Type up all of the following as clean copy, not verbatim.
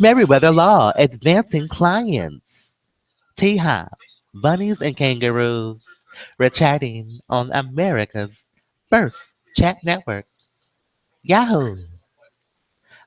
MerriweatherA.Law, advancing clients. T-Hop, bunnies and kangaroos. We're chatting on America's first chat network, Yahoo.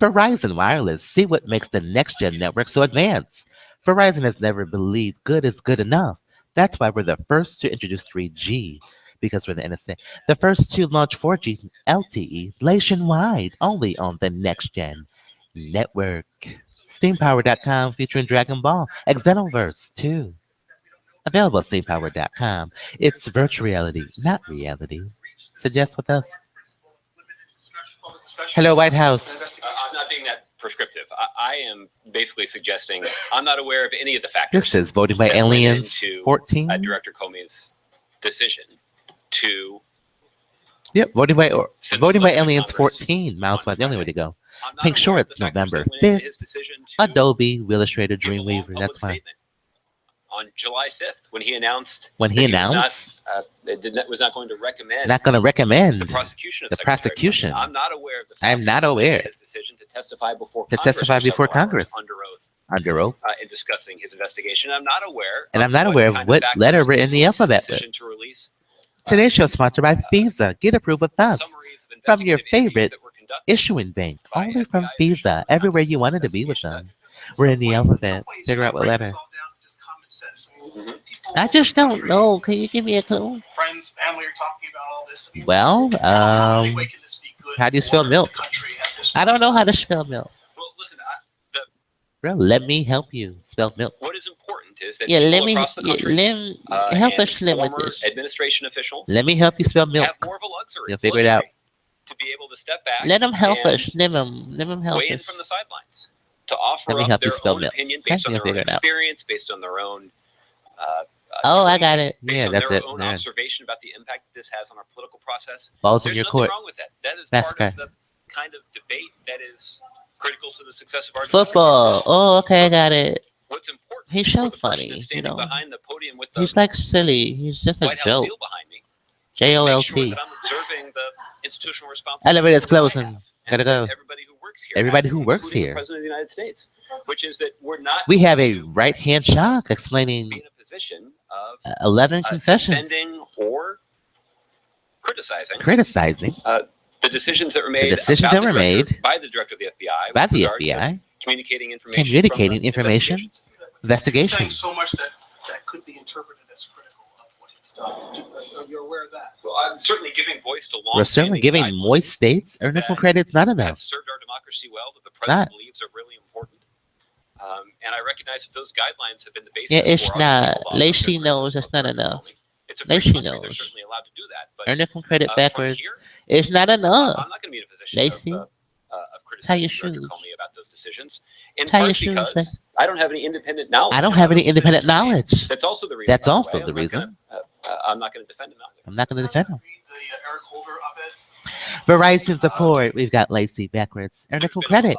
Verizon Wireless, see what makes the next gen network so advanced. Verizon has never believed good is good enough. That's why we're the first to introduce 3G, because we're the NSA. The first to launch 4G LTE nationwide, only on the next gen network. SteamPower.com featuring Dragon Ball, Xenoverse 2. Available at SteamPower.com. It's virtual reality, not reality. Suggest with us. Hello, White House. I'm not being that prescriptive. I am basically suggesting I'm not aware of any of the factors. This is Voting by Aliens 14. Director Comey's decision to. Yep, Voting by Aliens 14. Miles West, the only way to go. Make sure it's November 5th. Adobe, Willustrator, Dreamweaver. That's fine. On July 5th, when he announced was not going to recommend the prosecution. I'm not aware of the I'm not aware his decision to testify before Congress under oath in discussing his investigation. I'm not aware of what letter we're in the alphabet with. Today's show is sponsored by Visa. Get approved with us from your favorite issuing bank, only from Visa. Everywhere you wanted to be with them. We're in the alphabet. Figure out what letter. I just don't know. Can you give me a clue? Friends, family are talking about all this. Well, how do you spell milk? I don't know how to spell milk. Well, listen, Bro, let me help you spell milk. what is important is that Let people me across the country help and us slim with former this. administration officials Let me help you spell milk. have more of a luxury. You'll figure it out. To be able to step back. Let them help and us. Let them help weigh in us. from the sidelines to offer Let me up help you their spell own milk. opinion based on You'll their own figure it out. experience, based on their own. Oh, I got it. Based Yeah, on that's their it. own There. observation about the impact this has on our political process. Balls in There's your nothing court. wrong with that. That is That's part correct. of the kind of debate that is critical to the success of our Football. Oh, okay, I got it. What's important? He's so for the person funny, that's you standing know. behind the podium with the He's like silly. He's just a White House joke. seal behind me. JOLT. Make sure that I'm observing the institutional responsibility. Elevator's that I closing. have, Gotta and go. that everybody who works here. Everybody has, who works including here. The President of the United States, which is that we're not. We have a going to right-hand shock explaining be in a position of 11 confessions. defending or criticizing the decisions that were made, by the director of the FBI, by with the regard to FBI, communicating information, communicating from the information, investigations. investigation. Saying so much that could be interpreted as critical of what he's done. You're aware of that? Well, I'm certainly giving voice to long. We're certainly giving moist states earnation credits not Have enough. served our democracy well, that the president believes are really important. And I recognize that those guidelines have been the basis. Yeah, it's for not. Lacey knows it's not enough. It's a free Lacey country. They're knows. certainly allowed to do that. But Earnation credit from backwards. here, It's not enough. I'm not going to be in a position Lacey, of tie your criticizing Director shoes. Comey about those decisions. In Tie your part shoes, because Lacey. I don't have any independent knowledge. I don't of have how any those independent decisions were made. knowledge. That's also the reason. That's by the also way, the reason. I'm not going to defend him out there. I'm not going to defend him. Read the Eric Holder op-ed. Verizon support. We've got Lacey backwards. Earnation credit.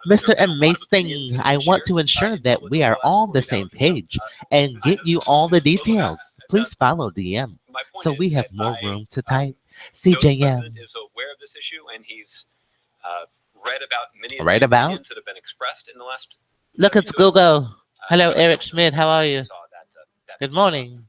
Mr. Amazing, I want to ensure that we are on the same page and get you all the details. Please follow DM so we have more room to type. The CJM. president is aware of this issue, and he's read about many of Read the about? opinions that have been expressed in the last. Look, it's Google. Hello, Eric Schmidt. How are you? Saw that Good morning.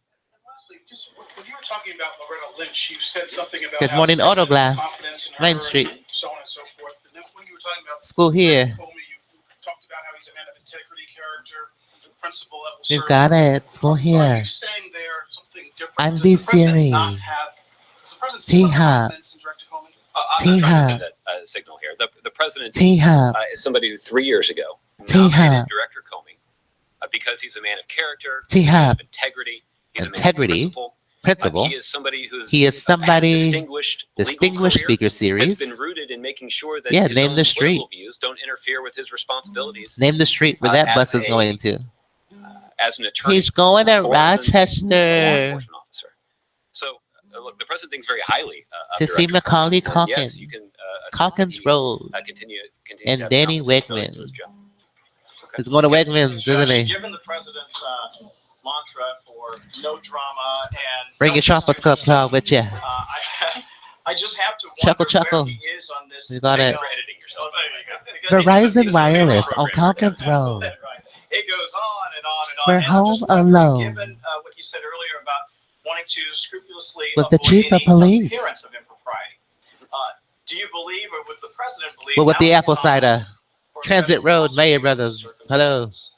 Honestly, just when you were talking about Loretta Lynch, you said something about Good how morning, the president's Autoglass. confidence in her Main Street. and so on and so forth. And then when you were talking about School here. Comey, you talked about how he's a man of integrity, character, and principle that will We've serve. got it. School Are here. you saying there something different? I'm Does the president Siri. not have- Does the president still have T-Hop. confidence in Director Comey? I'm not trying to send a signal here. The president T-Hop. is somebody who 3 years ago T-Hop. nominated Director Comey because he's a man of character, he's a man T-Hop. of integrity, he's Integrity. a man of principle. Principal. He is somebody who's He is somebody distinguished legal speaker career, series. has been rooted in making sure that Yeah, his name own the street. political views don't interfere with his responsibilities Name the street where that bus is going to. as an attorney. He's going to or as a law Rochester enforcement officer. So, look, the president thinks very highly of to see Director Macaulay Comey. And yes, you Culkin. can Calkins Road. continue And to have Danny confidence in Wegman. his job. He's going to Wegmans, isn't he? Given the president's mantra for no drama and Bring no your Shoppers Club mystery, car with you. I just have to Chuckle, wonder chuckle. where he is on this. You got it. For editing yourself. Oh, there you go. Verizon Wireless on Conference Road. Right. It goes on and on and on. We're And I'm home just wondering, alone. Given what you said earlier about wanting to scrupulously With the avoid chief of any police. appearance of impropriety, do you believe, or would the president believe? We're with the now's apple time cider. for Transit special Road, Mayer prosecuting Brothers. Hello. circumstances?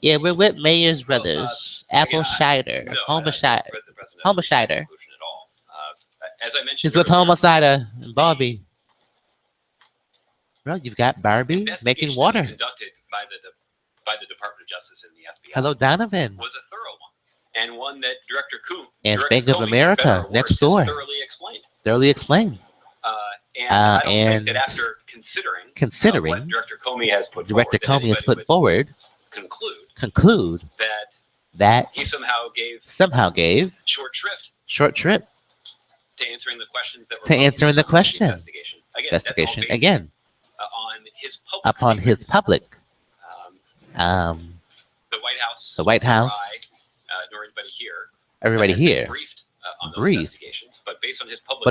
Yeah, we're with Mayer's Brothers. Apple again, cider. No, Homer I cider. don't read the president's Homer cider. conclusion at all. As I mentioned She's with earlier, Homer cider and Barbie. Bro, you've got Barbie making investigation that was water. conducted by the Department of Justice and the FBI Hello, Donovan. was a thorough one, and one that Director And Director Bank of Comey, for America, better or next worse, door. has thoroughly explained. Thoroughly explained. And I don't think and that after considering what Director Comey has put Director forward, Comey has put forward, conclude that he somehow gave short shrift short trip to answering the questions that were to answering the question. investigation. Again, Investigation that's all based, again on his public upon his statements. public. The White House, The White House, nor I, nor anybody here, everybody has been here, briefed on those briefed. investigations, but based on his public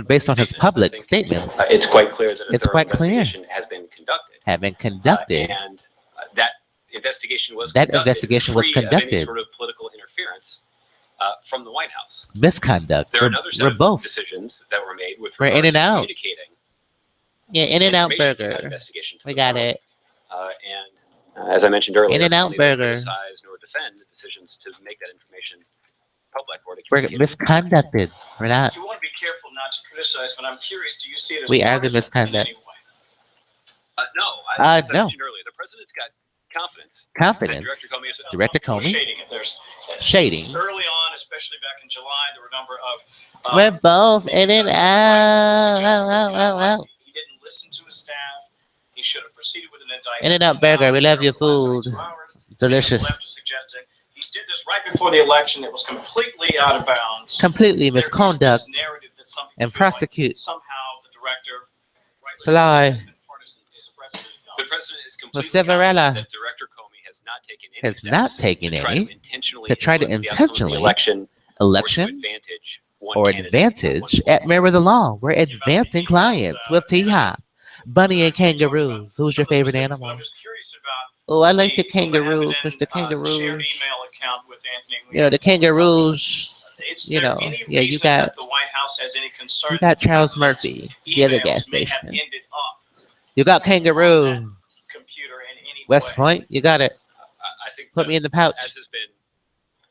public I think, statements, it's quite clear that a It's thorough quite clear. investigation has been conducted. have been conducted. And that investigation was That conducted investigation was free of any conducted. sort of political interference from the White House. Misconduct. There are another set We're of both. decisions that were made with We're regard in and to out. communicating Yeah, In-N-Out information from that Burger. investigation to We the got world. it. And as I mentioned earlier, In-N-Out they neither Burger. criticize nor defend the decisions to make that information public or to We're communicate it. misconducted. We're not. You want to be careful not to criticize, but I'm curious, do you see it as We are the partisan in misconduct. any way? No, as I No. mentioned earlier, the president's got confidence. Confidence. Director Comey is Director No Comey. shading. If there's Shading. early on, especially back in July, there were a number of We're both in and out. out. He didn't listen to his staff. He should have proceeded with an indictment. In-N-Out Burger. We love your For the last food. 72 hours. Delicious. Left to suggesting he did this right before the election. It was completely out of bounds. Completely There is misconduct this narrative that some people and feel like prosecute. somehow the director rightly Fly. has been partisan. He's a president. The president is With completely Severella confident that Director Comey has not taken any has steps not taken to try any to intentionally to try to influence the outcome of the intentionally election election or candidate advantage at MerriweatherA.Law. We're advancing clients with T-Hop. Bunny and kangaroos. Who's your favorite animal? I'm just curious about Oh, I like the the kangaroos. Lebanon, Because the shared kangaroos, email account with Anthony. you know, the kangaroos. Is you there know, any yeah, you reason got- that the White House has any concern You got that the Charles president's Murphy, the other emails gas may have station. ended up You got on kangaroo. that computer in any West way? Point, you got it. I think Put me in the pouch. as has been,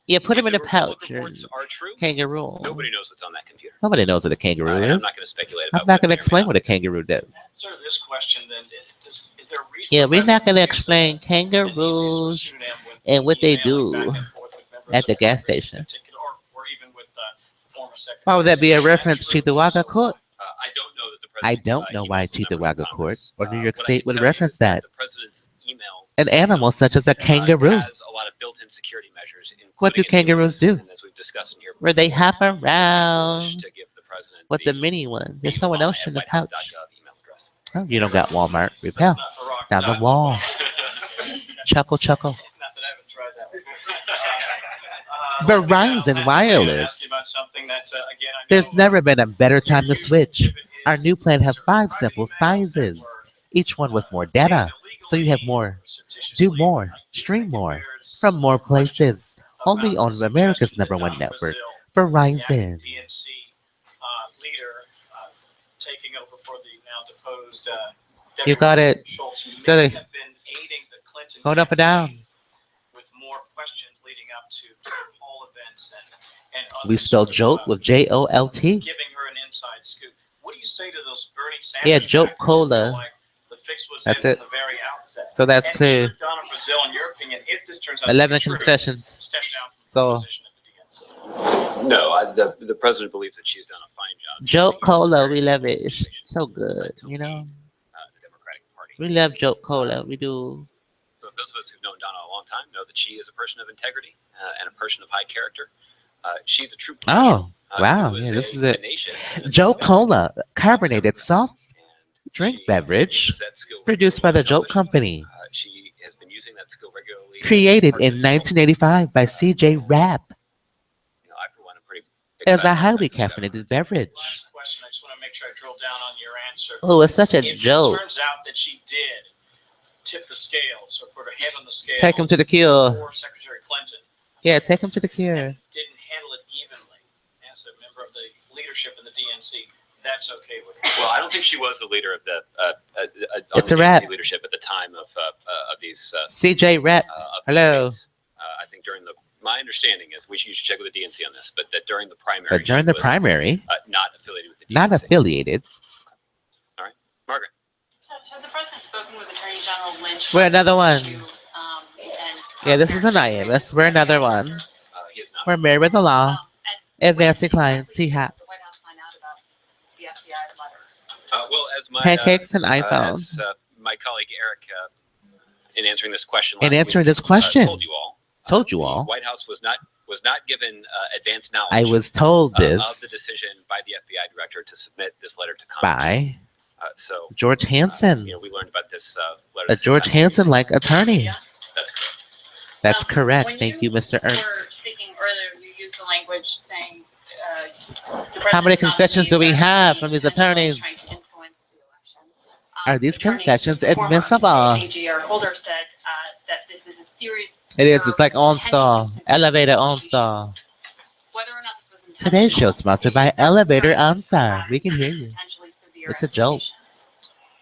Yeah, put him if in the the public pouch. reports are true, Kangaroo. nobody knows what's on that computer. Nobody knows what a kangaroo And is. I'm not going to speculate about I'm not what going to may or may explain not what a kangaroo does. Answer this question then. Is there a reason Yeah, the we're not going to president uses explain an kangaroos pseudonym when and what they emailing do back and forth with members at the of gas Congress in station. particular, or even with former secretaries? Why would that be a Is that reference true? to the Wagga Court? I don't know that the I president. don't know why emails Chief members of Wagga Court Congress. or New York What I State can would tell you reference is that. The president's email An system, animal such as a kangaroo. has a lot of built-in security measures. What do including kangaroos antivirus, do? and as we've discussed in here, Where they hop foolish around to give the president with the mini one. There's someone Obama else at in the whitehouse.gov pouch. email address. Oh, you don't got Walmart. So it's Repel. not for rock, Down the not- wall. Not Chuckle, chuckle. that I haven't tried that before. Verizon Wireless. Ask you about something that, again, I know, There's never been a better time to your switch. usual pivot Our is new plan has certain 5 private simple emails that sizes, were, each one with more data, so you have more. Do more, stream more, from more places, only on America's #1 network, Verizon. DNC leader taking over for the now deposed You got it. Schultz, may Silly. have been aiding the Clinton Going up and down. campaign with more questions leading up to town hall events and other We spelled sort of, jolt with Jolt. giving her an inside scoop. What do you say to those Bernie Sanders? Yeah, jolt backers who cola. feel like the fix was That's in it. from the very outset? So that's And clear. should Donna Brazile, in your opinion, if this turns out 11 to be true, concessions. step down from So- the position at the DNC? No, the president believes that she's done a fine job. Jolt Cola, we love it. It's so good, you know. The Democratic Party. We love Jolt Cola. We do. But those of us who've known Donna a long time know that she is a person of integrity and a person of high character. She's a true professional. Oh, wow. who Yeah, this a is it. tenacious Jolt Cola, carbonated soft and drink she beverage uses that skill produced by the regularly. Jolt Company. She has been using that skill regularly. Created Part in of the 1985 by CJ Rapp You know, I, for one, am pretty as excited a about highly that endeavor. caffeinated beverage. Last question, I just want to make sure I drill down on your answer. Oh, it's such a If it joke. turns out that she did tip the scales or put her head on the scale Take him to the cure. for Secretary Clinton Yeah, take him to the and cure. didn't handle it evenly as a member of the leadership in the DNC, that's okay with me. Well, I don't think she was the leader of the It's a DNC wrap. leadership at the time of these. CJ Rep. of Hello. debates. I think during my understanding is you should check with the DNC on this, but that during the primary, But during she the was, primary, not affiliated with the DNC. not affiliated. Margaret. Has the president spoken with Attorney General Lynch? We're another one. And Yeah, this is an IMS. We're another one. He is not. We're MerriweatherA.Law. Advancing clients. T-Hop. The White House find out about the FBI letter? Well, as my Pancakes and iPhones. as, my colleague Eric, in answering this question, In last answering week, this question, told you all. told you The all, White House was not given advance knowledge. I was told this of the decision by the FBI director to submit this letter to Congress. by So George Hansen, we learned about this letter. a at the same George time. Hansen-like attorney. That's correct. That's correct. When Thank you, Mr. You Ernst. were speaking earlier, you used the language saying. How many confessions do we have from these attorneys? Trying to influence the election. Are these Attorney- confessions former admissible? AG Eric Holder said that this is a serious. It is. It's like error, OnStar. potentially Elevator significant OnStar. allegations. Whether or not this was Today's show intentional, sponsored by these are Elevator concerns OnStar. about We can hear you. potentially severe It's a joke. implications.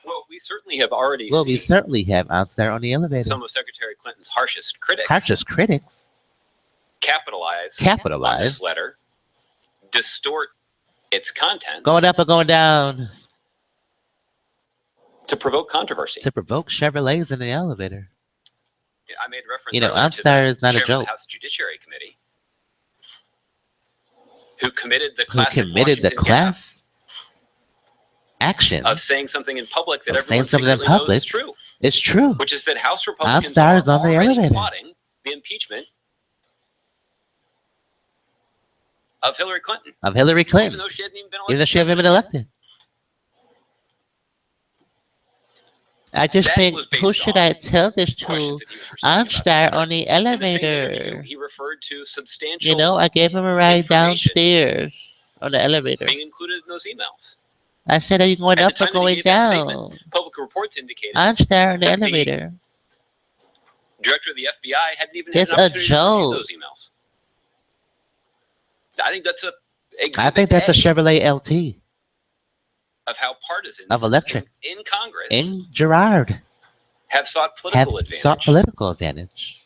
Well, we certainly have already Well, we seen certainly have OnStar on the elevator. some of Secretary Clinton's harshest critics Harshest critics capitalize on this letter, distort its contents going up or going down to provoke controversy. to provoke Chevrolets in the elevator. I made reference You know, earlier to the OnStar is not a chairman of joke. the House Judiciary Committee who committed the Who classic committed the Washington class action? gaffe of saying something in public that Of saying everyone something in secretly knows public. is true, It's true. which is that House Republicans OnStar are is on the already elevator. plotting the impeachment of Hillary Clinton, Of Hillary even Clinton, though she hadn't even been even though she hasn't been president. elected. I just That think, was who based should on I tell this to? Questions that he was receiving about OnStar the on the letter. In the same elevator. interview, he referred to substantial You know, I gave him a ride information downstairs on the elevator. being included in those emails. I said, are you going At up the or time that he going gave that down? statement, public reports indicated OnStar on the that the elevator. director of the FBI hadn't even It's had a an opportunity to review joke. those emails. I think that's I exhibit think that's a A Chevrolet LT of how partisans of electric in Congress in Girard have sought have political advantage sought political advantage.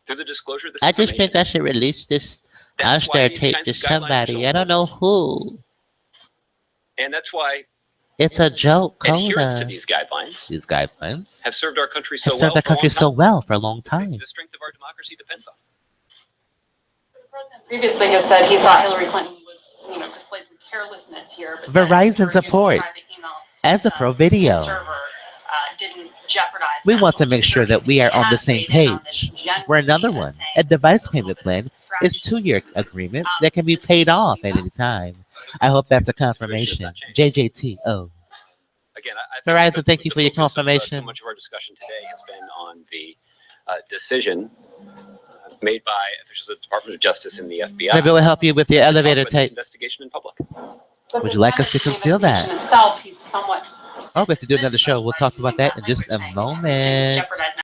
through the disclosure of this I just think information. I should release this That's why OnStar these tape kinds to of guidelines are so somebody. I don't know who. And that's why It's a joke. adherence to Coda. these guidelines These guidelines have served our country so have well served the for a long country so time. well for a long time. The strength of our democracy depends on it. The president previously has said he thought Hillary Clinton was, displayed some carelessness here. But that Verizon her use of support private email as a system pro video. and server, didn't jeopardize We want national to make sure security. that we are He on the has same weighed in on page. this generally, We're another one. saying A this device is a payment little bit plan of a is distraction. 2-year agreement that can be paid off at any time. I hope that's a confirmation. JJTO. Again, I Verizon, think thank you for your focus of, so confirmation. much of our discussion today has been on the decision made by officials of the Department of Justice and the FBI. Maybe we'll help you with your to talk elevator about this tape. investigation in public. But Would the you like us to conceal that? investigation Itself, he's somewhat Oh, we have to do another show. We'll talk about that in just a moment. jeopardize